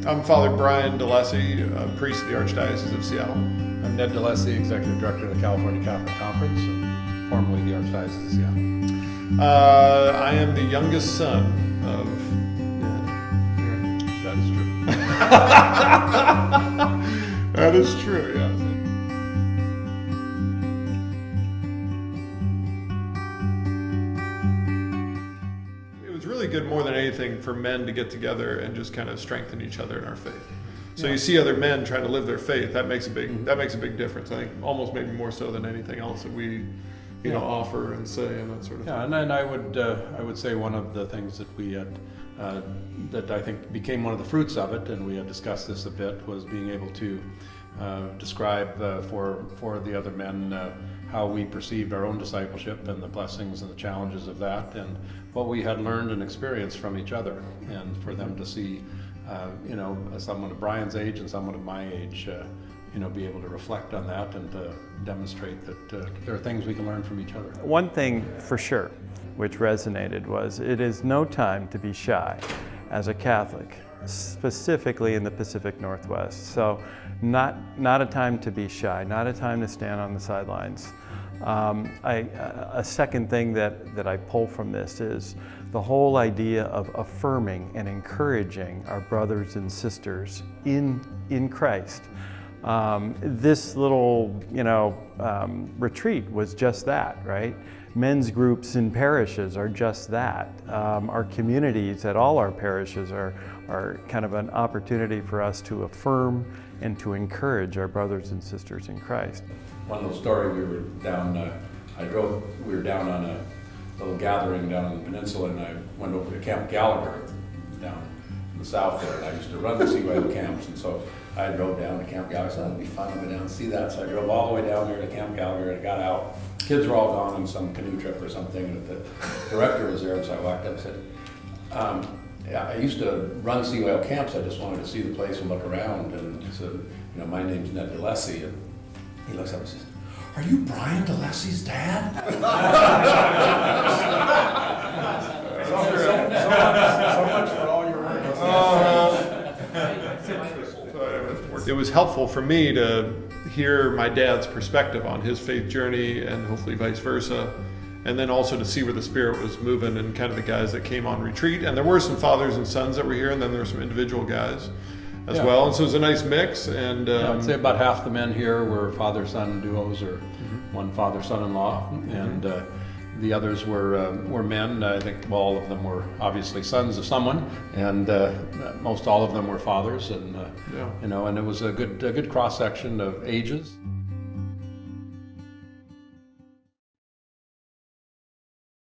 I'm Father Bryan Dolejsi, priest of the Archdiocese of Seattle. I'm Ned Dolejsi, Executive Director of the California Catholic Conference, and formerly the Archdiocese of Seattle. I am the youngest son of... That is true. That is true, yes. It was really good more than anything for men to get together and just kind of strengthen each other in our faith. So you see other men trying to live their faith, that makes a big difference. I think almost maybe more so than anything else that we offer and say and that sort of thing. Yeah, and then I would say one of the things that we had that I think became one of the fruits of it, and we had discussed this a bit, was being able to describe for the other men how we perceived our own discipleship and the blessings and the challenges of that, and what we had learned and experienced from each other, and for them to see, someone of Brian's age and someone of my age, be able to reflect on that and to demonstrate that there are things we can learn from each other. One thing for sure which resonated was it is no time to be shy as a Catholic, specifically in the Pacific Northwest. So not a time to be shy, not a time to stand on the sidelines. A second thing that I pull from this is the whole idea of affirming and encouraging our brothers and sisters in Christ. This little, retreat was just that, right? Men's groups in parishes are just that. Our communities at all our parishes are kind of an opportunity for us to affirm and to encourage our brothers and sisters in Christ. One little story, we were down on a little gathering down on the peninsula, and I went over to Camp Gallagher down in the south there, and I used to run the CYO camps, and so I drove down to Camp Gallagher. I thought it'd be fun to go down and see that, so I drove all the way down there to Camp Gallagher, and I got out. Kids were all gone on some canoe trip or something, and the director was there, and so I walked up and said, I used to run CYO camps, I just wanted to see the place and look around, and he said, my name's Ned Dolejsi, and he looks up and says, "Are you Bryan Dolejsi's dad?" so much for all your work. It was helpful for me to hear my dad's perspective on his faith journey and hopefully vice versa, and then also to see where the Spirit was moving and kind of the guys that came on retreat. And there were some fathers and sons that were here, and then there were some individual guys as well. And so it was a nice mix. And I'd say about half the men here were father-son duos or one father-son-in-law, and the others were men. I think all of them were obviously sons of someone, and most all of them were fathers, and and it was a good cross section of ages.